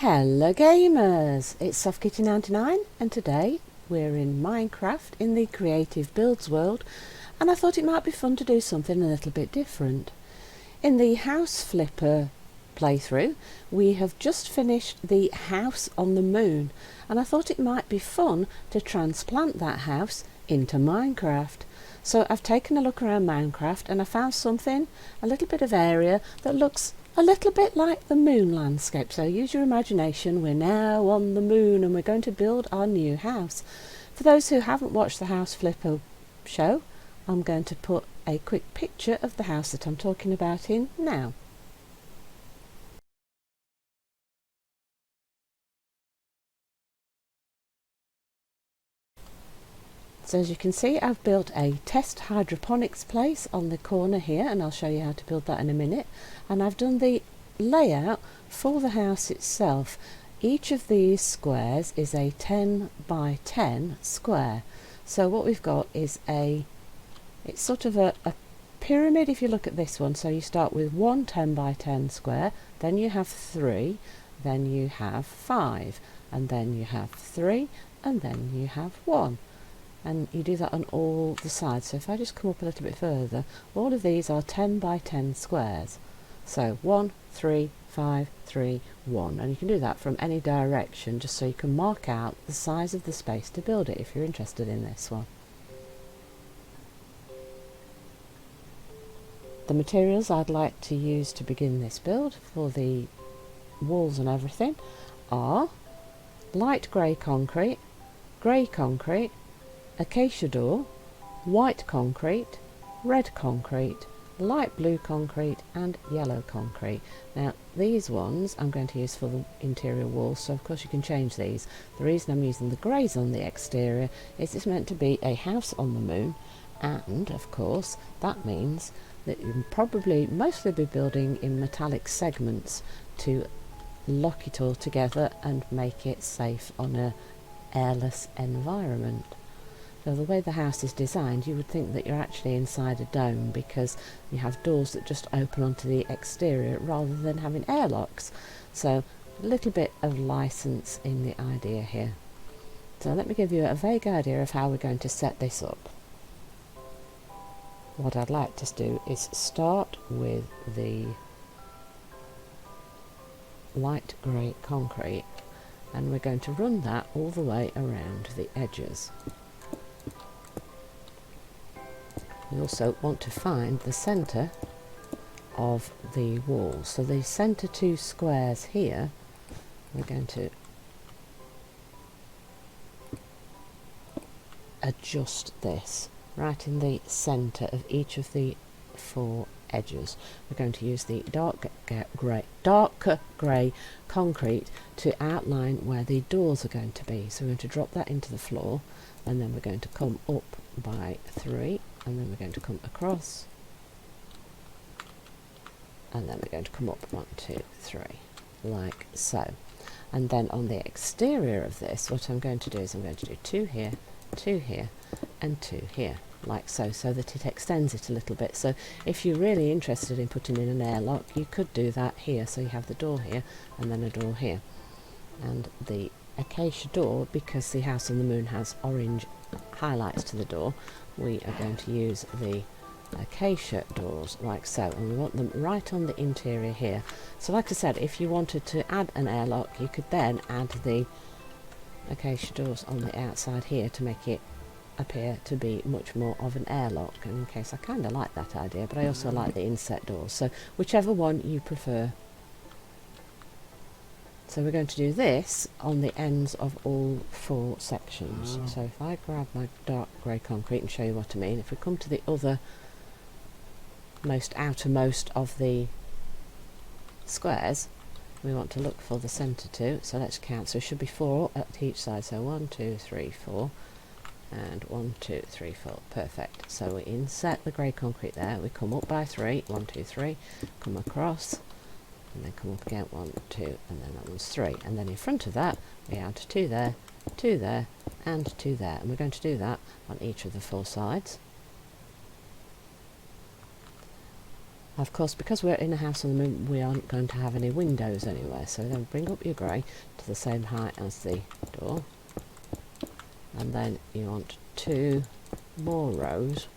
Hello gamers, it's SoftKitty99 and today we're in Minecraft in the Creative Builds world, and I thought it might be fun to do something a little bit different. In the House Flipper playthrough we have just finished the house on the moon, and I thought it might be fun to transplant that house into Minecraft. So I've taken a look around Minecraft and I found something, a little bit of area that looks a little bit like the moon landscape. So use your imagination, we're now on the moon and we're going to build our new house. For those who haven't watched the House Flipper show, I'm going to put a quick picture of the house that I'm talking about in now. So as you can see, I've built a test hydroponics place on the corner here, and I'll show you how to build that in a minute. And I've done the layout for the house itself. Each of these squares is a 10 by 10 square. So what we've got is it's sort of a pyramid if you look at this one. So you start with one 10 by 10 square, then you have 3, then you have 5, and then you have 3, and then you have 1. And you do that on all the sides. So if I just come up a little bit further, all of these are 10 by 10 squares. So 1, 3, 5, 3, 1. And you can do that from any direction, just so you can mark out the size of the space to build it if you're interested in this one. The materials I'd like to use to begin this build for the walls and everything are light grey concrete, acacia door, white concrete, red concrete, light blue concrete and yellow concrete. Now these ones I'm going to use for the interior walls, so of course you can change these. The reason I'm using the greys on the exterior is it's meant to be a house on the moon, and of course that means that you'll probably mostly be building in metallic segments to lock it all together and make it safe on a airless environment. So the way the house is designed, you would think that you're actually inside a dome, because you have doors that just open onto the exterior rather than having airlocks. So a little bit of license in the idea here. So let me give you a vague idea of how we're going to set this up. What I'd like to do is start with the light grey concrete, and we're going to run that all the way around the edges. We also want to find the centre of the wall. So the centre 2 squares here, we're going to adjust this right in the centre of each of the 4 edges. We're going to use the darker grey concrete to outline where the doors are going to be. So we're going to drop that into the floor, and then we're going to come up by 3, and then we're going to come across, and then we're going to come up 1, 2, 3, like so. And then on the exterior of this, what I'm going to do is I'm going to do 2 here, 2 here and 2 here, like so, so that it extends it a little bit. So if you're really interested in putting in an airlock, you could do that here. So you have the door here and then a door here, and the acacia door, because the house on the moon has orange highlights to the door, we are going to use the acacia doors like so, and we want them right on the interior here. So like I said, if you wanted to add an airlock, you could then add the acacia doors on the outside here to make it appear to be much more of an airlock. And in case, I kind of like that idea, but I also like the inset doors, so whichever one you prefer. So we're going to do this on the ends of all 4 sections. So if I grab my dark grey concrete and show you what I mean, if we come to the other outermost of the squares, we want to look for the centre 2. So let's count. So it should be 4 at each side. So 1, 2, 3, 4, and 1, 2, 3, 4. Perfect. So we inset the grey concrete there. We come up by 3. 1, 2, 3. Come across, and then come up again, 1, 2, and then that one's 3. And then in front of that we add 2 there, 2 there and 2 there, and we're going to do that on each of the 4 sides. Of course, because we're in a house on the moon, we aren't going to have any windows anywhere, so then bring up your grey to the same height as the door, and then you want 2 more rows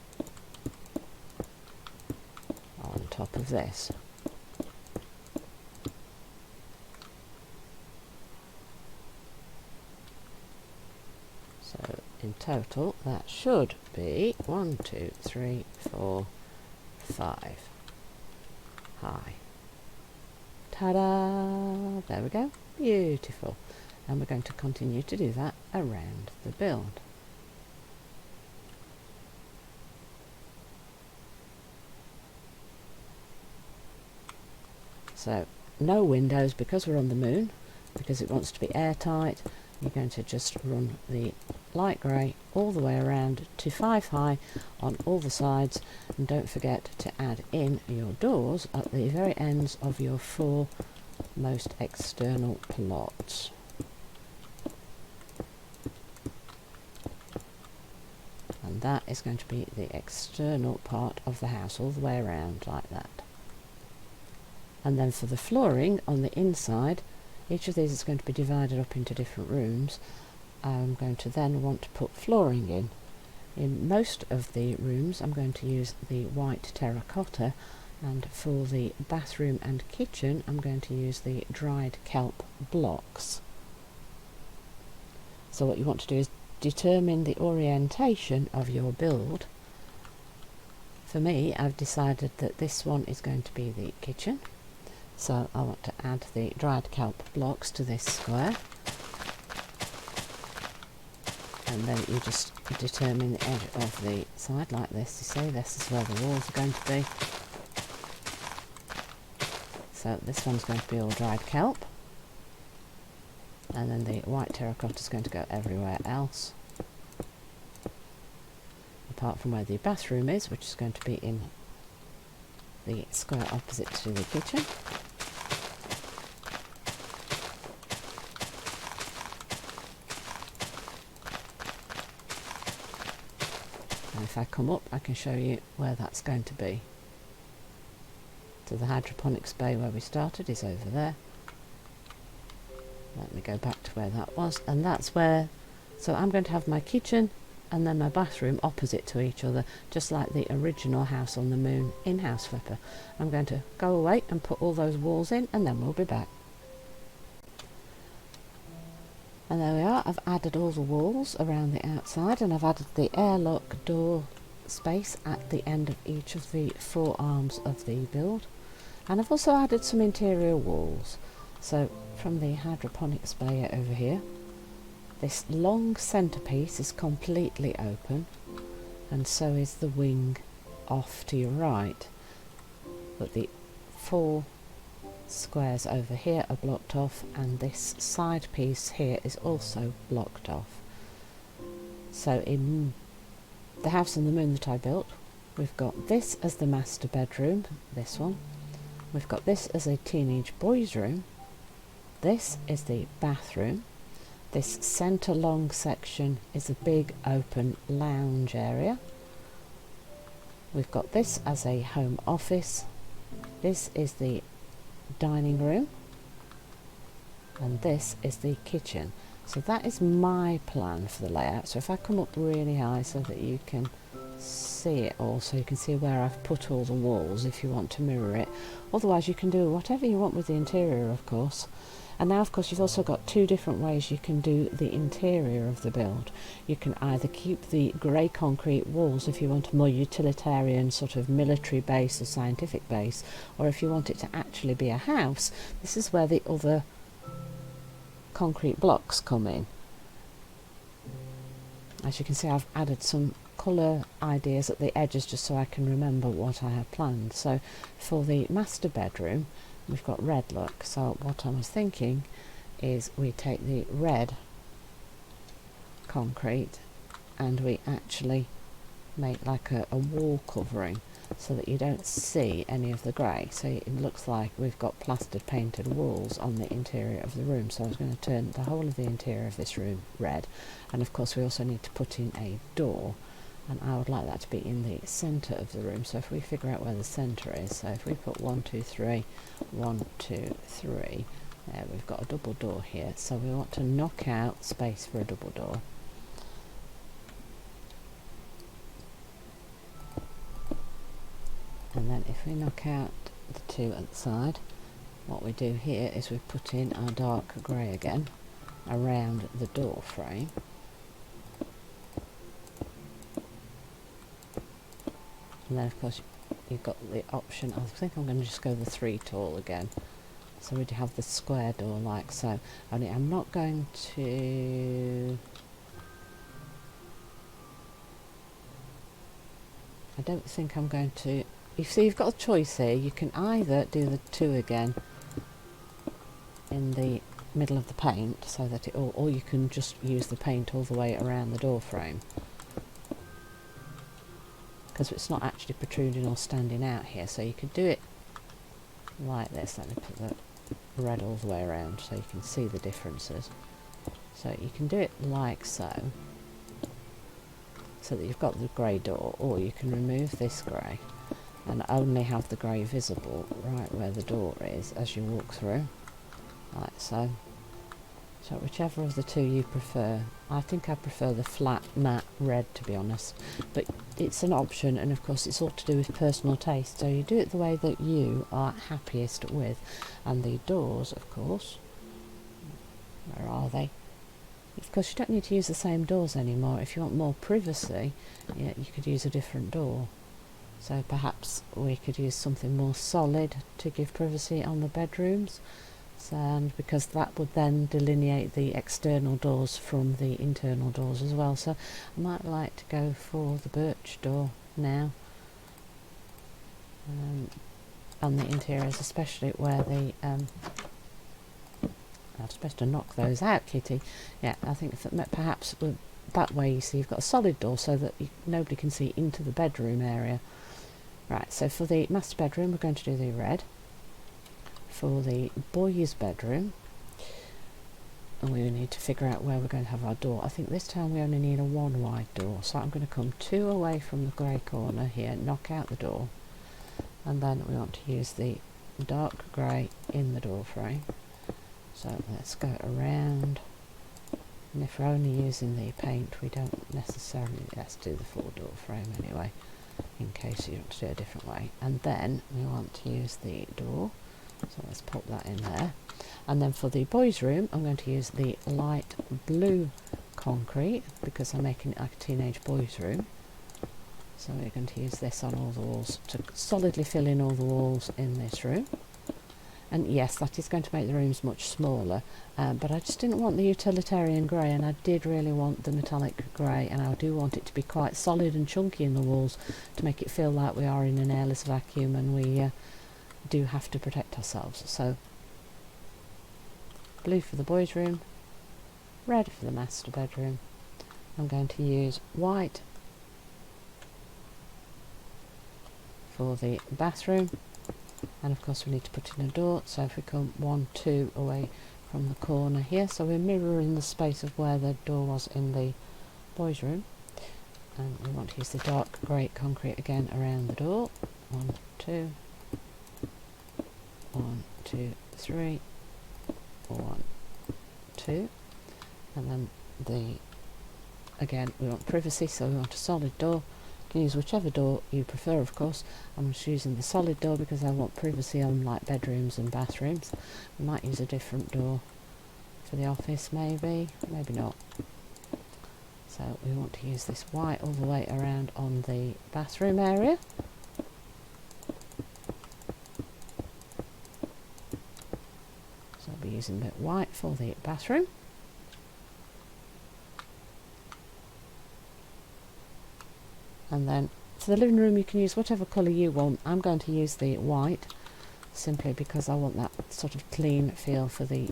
on top of this. So in total that should be 1, 2, 3, 4, 5 high. Ta-da! There we go. Beautiful. And we're going to continue to do that around the build. So no windows because we're on the moon, because it wants to be airtight. You're going to just run the light grey all the way around to 5 high on all the sides, and don't forget to add in your doors at the very ends of your 4 most external plots. And that is going to be the external part of the house all the way around like that. And then for the flooring on the inside, each of these is going to be divided up into different rooms. I'm going to then want to put flooring in. In most of the rooms I'm going to use the white terracotta, and for the bathroom and kitchen I'm going to use the dried kelp blocks. So what you want to do is determine the orientation of your build. For me, I've decided that this one is going to be the kitchen. So I want to add the dried kelp blocks to this square, and then you just determine the edge of the side like this. You see, this is where the walls are going to be. So this one's going to be all dried kelp, and then the white terracotta is going to go everywhere else, apart from where the bathroom is, which is going to be in the square opposite to the kitchen. And if I come up, I can show you where that's going to be. So the hydroponics bay where we started is over there. Let me go back to where that was, and that's where, so I'm going to have my kitchen and then my bathroom opposite to each other, just like the original House on the Moon in House Flipper. I'm going to go away and put all those walls in, and then we'll be back. And there we are. I've added all the walls around the outside, and I've added the airlock door space at the end of each of the 4 arms of the build, and I've also added some interior walls. So from the hydroponics bay over here, this long centerpiece is completely open, and so is the wing off to your right, but the 4 squares over here are blocked off, and this side piece here is also blocked off. So in the House on the Moon that I built, we've got this as the master bedroom, this one. We've got this as a teenage boys' room. This is the bathroom. This centre long section is a big open lounge area. We've got this as a home office. This is the dining room, and this is the kitchen. So that is my plan for the layout. So if I come up really high so that you can see it all, so you can see where I've put all the walls if you want to mirror it. Otherwise you can do whatever you want with the interior, of course. And now, of course, you've also got 2 different ways you can do the interior of the build. You can either keep the grey concrete walls if you want a more utilitarian sort of military base or scientific base, or if you want it to actually be a house, this is where the other concrete blocks come in. As you can see, I've added some colour ideas at the edges just so I can remember what I have planned. So for the master bedroom, we've got red look. So what I was thinking is we take the red concrete and we actually make like a wall covering so that you don't see any of the grey. So it looks like we've got plastered painted walls on the interior of the room. So I was going to turn the whole of the interior of this room red, and of course we also need to put in a door and I would like that to be in the centre of the room. So if we figure out where the centre is, so if we put 1, 2, 3, 1, 2, 3, there we've got a double door here, so we want to knock out space for a double door. And then if we knock out the two at the side, what we do here is we put in our dark grey again around the door frame. And then of course you've got the option, I think I'm going to just go the 3 tall again. So we have the square door like so. Only I'm not going to... I don't think I'm going to... You see, you've got a choice here. You can either do the 2 again in the middle of the paint, so that it all, or you can just use the paint all the way around the door frame, because it's not actually protruding or standing out here. So you could do it like this. Let me put the red all the way around so you can see the differences. So you can do it like so, so that you've got the grey door, or you can remove this grey and only have the grey visible right where the door is as you walk through, like so. So whichever of the two you prefer. I think I prefer the flat matte red, to be honest, but it's an option, and of course it's all to do with personal taste, so you do it the way that you are happiest with. And the doors, of course, where are they? Of course you don't need to use the same doors anymore. If you want more privacy, yeah, you could use a different door. So perhaps we could use something more solid to give privacy on the bedrooms, and because that would then delineate the external doors from the internal doors as well. So I might like to go for the birch door now on the interiors, especially where the I'm supposed to knock those out, Kitty. Yeah, I think that perhaps that way, you see, you've got a solid door so that nobody can see into the bedroom area. Right, so for the master bedroom we're going to do the red. For the boys' bedroom, and we need to figure out where we're going to have our door. I think this time we only need a 1 wide door, so I'm going to come 2 away from the grey corner here, knock out the door, and then we want to use the dark grey in the door frame. So let's go around, and if we're only using the paint we don't necessarily, let's do the full door frame anyway, in case you want to do it a different way. And then we want to use the door, so let's pop that in there. And then for the boys' room I'm going to use the light blue concrete, because I'm making it like a teenage boys' room. So we're going to use this on all the walls to solidly fill in all the walls in this room. And yes, that is going to make the rooms much smaller, but I just didn't want the utilitarian grey, and I did really want the metallic grey, and I do want it to be quite solid and chunky in the walls to make it feel like we are in an airless vacuum and we do have to protect ourselves. So blue for the boys' room, red for the master bedroom. I'm going to use white for the bathroom, and of course we need to put in a door, so if we come 1, 2 away from the corner here, so we're mirroring the space of where the door was in the boys' room, and we want to use the dark grey concrete again around the door. 1, 2, 1, 2, 3, 1, 2, and then again we want privacy, so we want a solid door. You can use whichever door you prefer, of course. I'm just using the solid door because I want privacy on like bedrooms and bathrooms. We might use a different door for the office, maybe not. So we want to use this white all the way around on the bathroom area. So I'll be using a bit white for the bathroom. And then for the living room you can use whatever colour you want. I'm going to use the white simply because I want that sort of clean feel for the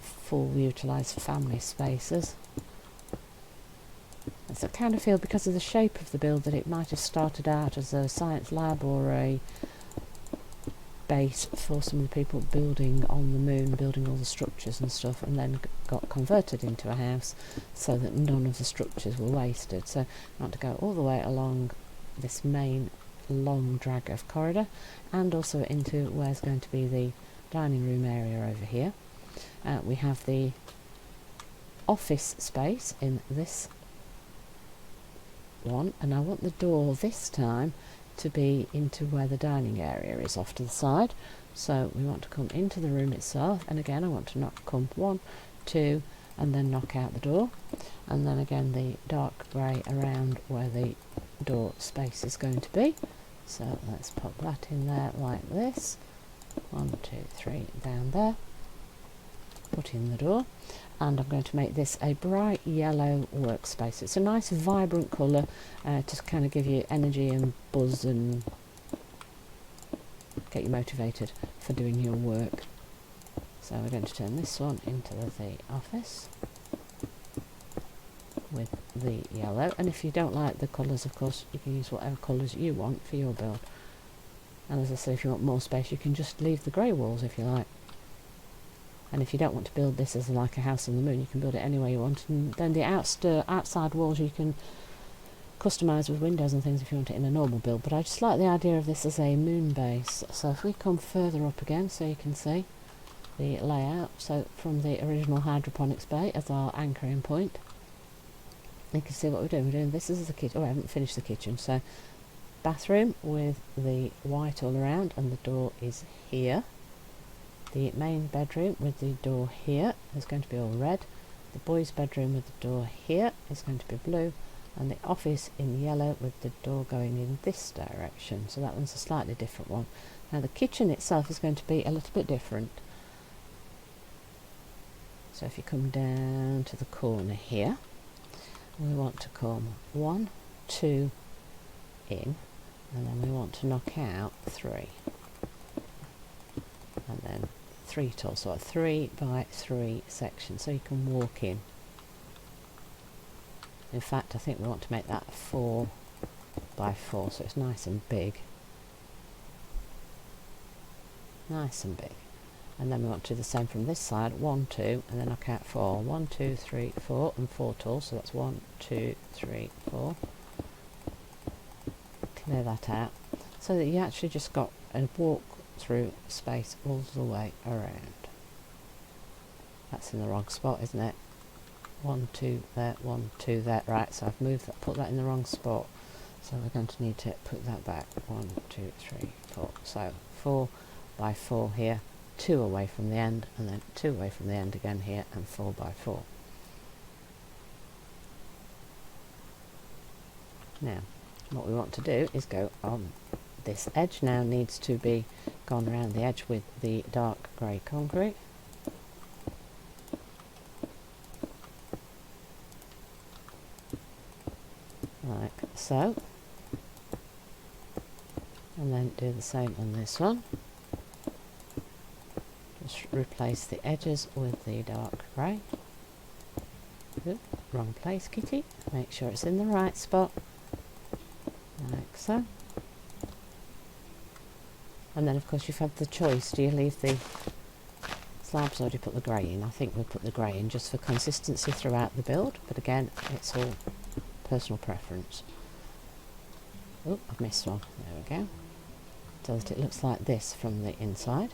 full utilised family spaces. It's a kind of feel, because of the shape of the build, that it might have started out as a science lab or a base for some of the people building on the moon, building all the structures and stuff, and then got converted into a house so that none of the structures were wasted. So I want to go all the way along this main long drag of corridor, and also into where's going to be the dining room area over here. We have the office space in this one, and I want the door this time to be into where the dining area is off to the side. So we want to come into the room itself, and again I want to come 1, 2, and then knock out the door, and then again the dark grey around where the door space is going to be. So let's pop that in there like this. 1, 2, 3 down there. Put in the door, and I'm going to make this a bright yellow workspace. It's a nice vibrant colour to kind of give you energy and buzz and get you motivated for doing your work. So we're going to turn this one into the office with the yellow, and if you don't like the colours, of course you can use whatever colours you want for your build. And as I said, if you want more space, you can just leave the grey walls if you like. And if you don't want to build this as like a house on the moon, you can build it any way you want. And then the outside walls you can customise with windows and things if you want it in a normal build. But I just like the idea of this as a moon base. So if we come further up again, so you can see the layout. So from the original hydroponics bay as our anchoring point, you can see what we're doing. We're doing this as the kitchen. Oh, I haven't finished the kitchen. So bathroom with the white all around, and the door is here. The main bedroom with the door here is going to be all red. The boys' bedroom with the door here is going to be blue, and the office in yellow with the door going in this direction. So that one's a slightly different one. Now the kitchen itself is going to be a little bit different. So if you come down to the corner here, we want to come 1, 2 in, and then we want to knock out 3. And then 3 tall, so a 3 by 3 section, so you can walk in. In fact, I think we want to make that 4 by 4, so it's nice and big. Nice and big. And then we want to do the same from this side, 1, 2, and then knock out 4. 1, 2, 3, 4, and 4 tall, so that's 1, 2, 3, 4. Clear that out, so that you actually just got a walk through space all the way around. That's in the wrong spot, isn't it? 1, 2 there, 1, 2 there. Right, so I've moved that, put that in the wrong spot, so we're going to need to put that back. 1, 2, 3, 4. So 4 by 4 here, 2 away from the end, and then 2 away from the end again here, and 4 by 4. Now what we want to do is go on this edge. Now needs to be gone around the edge with the dark grey concrete. Like so. And then do the same on this one. Just replace the edges with the dark grey. Wrong place, kitty. Make sure it's in the right spot. Like so. And then of course you've had the choice, do you leave the slabs or do you put the grey in? I think we'll put the grey in just for consistency throughout the build, but again it's all personal preference. Oh, I've missed one. There we go. So that it looks like this from the inside,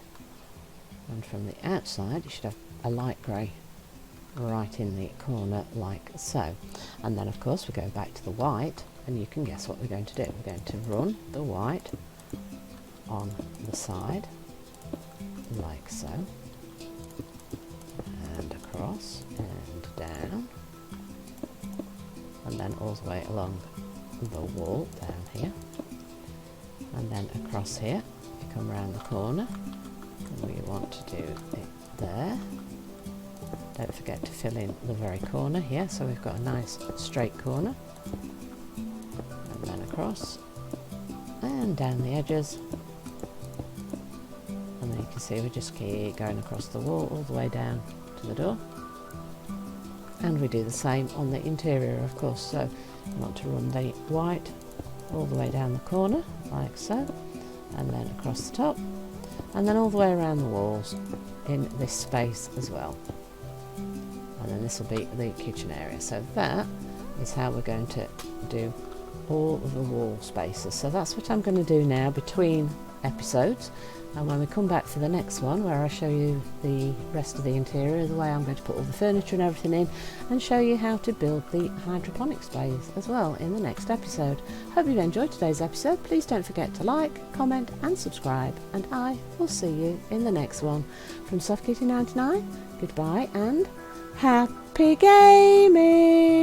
and from the outside you should have a light grey right in the corner like so. And then of course we go back to the white, and you can guess what we're going to do. We're going to run the white on the side like so, and across and down, and then all the way along the wall down here, and then across here. You come around the corner, and we want to do it there. Don't forget to fill in the very corner here, so we've got a nice straight corner, and then across and down the edges. And then you can see we just keep going across the wall all the way down to the door. And we do the same on the interior, of course. So you want to run the white all the way down the corner like so, and then across the top, and then all the way around the walls in this space as well. And then this will be the kitchen area. So that is how we're going to do all of the wall spaces. So that's what I'm going to do now between episodes, and when we come back for the next one where I show you the rest of the interior, the way I'm going to put all the furniture and everything in, and show you how to build the hydroponic space as well in the next episode. Hope you've enjoyed today's episode. Please don't forget to like, comment and subscribe, and I will see you in the next one. From SoftKitty99, goodbye and happy gaming!